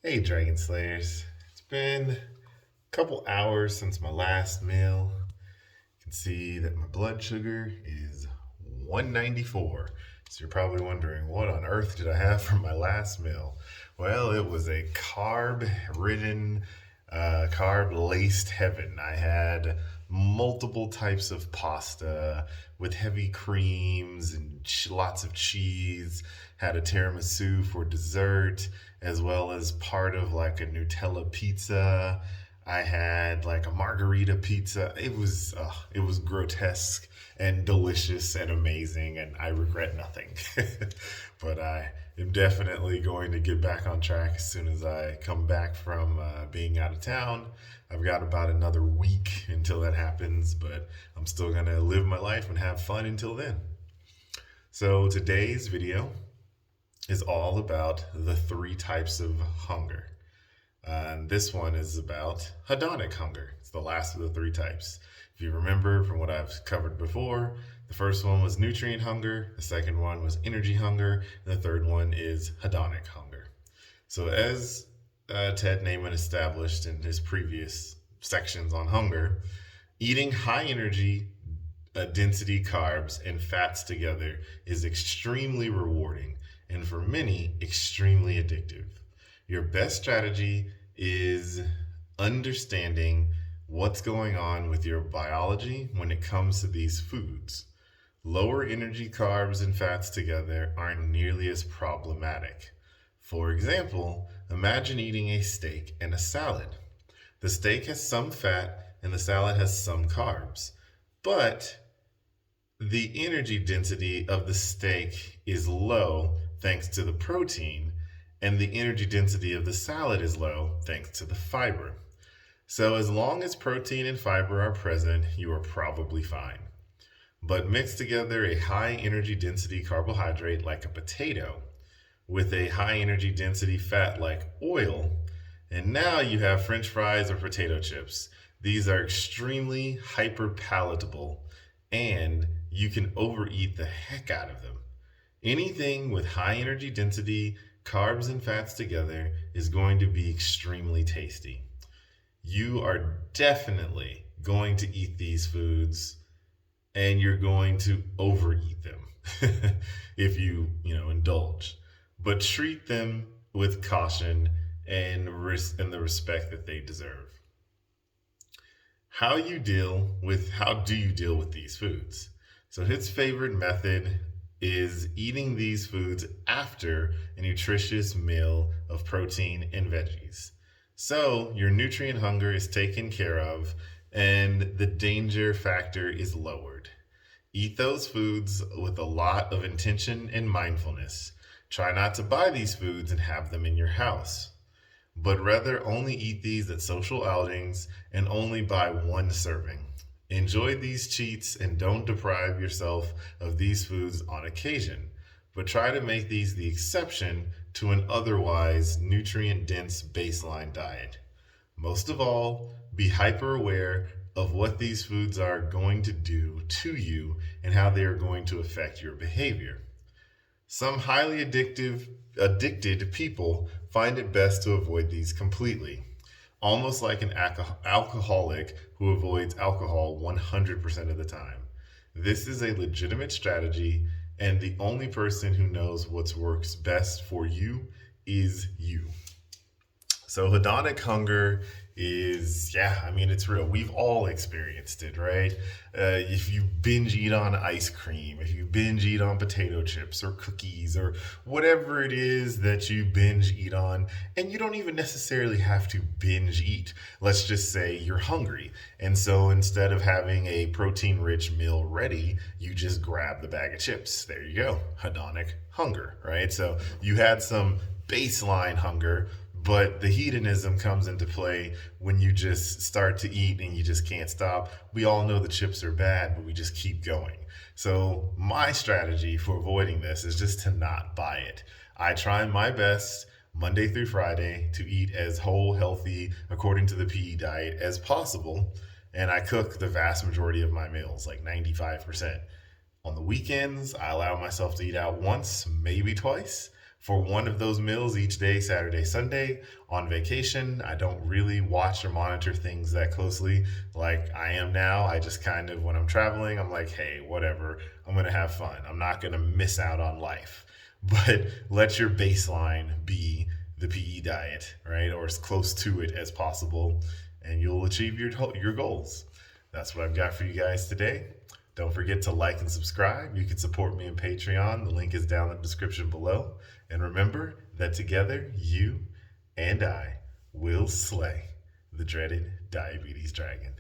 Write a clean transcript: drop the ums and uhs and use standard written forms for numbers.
Hey, Dragon Slayers. It's been a couple hours since my last meal. You can see that my blood sugar is 194. So you're probably wondering, what on earth did I have for my last meal? Well, it was a carb-ridden, carb-laced heaven. I had multiple types of pasta with heavy creams and lots of cheese. Had a tiramisu for dessert, as well as part of like a Nutella pizza. I had like a margarita pizza. It was grotesque and delicious and amazing, and I regret nothing. But I am definitely going to get back on track as soon as I come back from being out of town. I've got about another week until that happens, but I'm still going to live my life and have fun until then. So today's video is all about the three types of hunger. And this one is about hedonic hunger. It's the last of the three types. If you remember from what I've covered before, the first one was nutrient hunger, the second one was energy hunger, and the third one is hedonic hunger. So as Ted Naiman established in his previous sections on hunger, eating high energy density carbs and fats together is extremely rewarding and for many extremely addictive. Your best strategy is understanding what's going on with your biology when it comes to these foods. Lower energy carbs and fats together aren't nearly as problematic. For example, imagine eating a steak and a salad. The steak has some fat and the salad has some carbs, but the energy density of the steak is low thanks to the protein, and the energy density of the salad is low thanks to the fiber. So, as long as protein and fiber are present, you are probably fine. But mix together a high energy density carbohydrate like a potato with a high energy density fat like oil, and now you have French fries or potato chips. These are extremely hyperpalatable, and you can overeat the heck out of them. Anything with high energy density, carbs, and fats together is going to be extremely tasty. You are definitely going to eat these foods and you're going to overeat them if you indulge. But treat them with caution and the respect that they deserve. How do you deal with these foods? So his favorite method is eating these foods after a nutritious meal of protein and veggies. So your nutrient hunger is taken care of and the danger factor is lowered. Eat those foods with a lot of intention and mindfulness. Try not to buy these foods and have them in your house, but rather only eat these at social outings and only buy one serving. Enjoy these cheats and don't deprive yourself of these foods on occasion, but try to make these the exception to an otherwise nutrient dense baseline diet. Most of all, be hyper aware of what these foods are going to do to you and how they are going to affect your behavior. Some highly addicted people find it best to avoid these completely, almost like an alcoholic who avoids alcohol 100% of the time. This is a legitimate strategy, and the only person who knows what works best for you is you. So hedonic hunger is, it's real. We've all experienced it, right? If you binge eat on ice cream, if you binge eat on potato chips or cookies or whatever it is that you binge eat on, and you don't even necessarily have to binge eat. Let's just say you're hungry. And so instead of having a protein rich meal ready, you just grab the bag of chips. There you go. Hedonic hunger, right? So you had some baseline hunger, but the hedonism comes into play when you just start to eat and you just can't stop. We all know the chips are bad, but we just keep going. So my strategy for avoiding this is just to not buy it. I try my best Monday through Friday to eat as whole, healthy, according to the PE diet as possible. And I cook the vast majority of my meals, like 95%. On the weekends, I allow myself to eat out once, maybe twice. for one of those meals each day, Saturday, Sunday. On vacation, I don't really watch or monitor things that closely like I am now. I just kind of, when I'm traveling, I'm like, hey, whatever, I'm going to have fun. I'm not going to miss out on life. But let your baseline be the PE diet, right? Or as close to it as possible, and you'll achieve your goals. That's what I've got for you guys today. Don't forget to like and subscribe. You can support me on Patreon. The link is down in the description below. And remember that together, you and I will slay the dreaded diabetes dragon.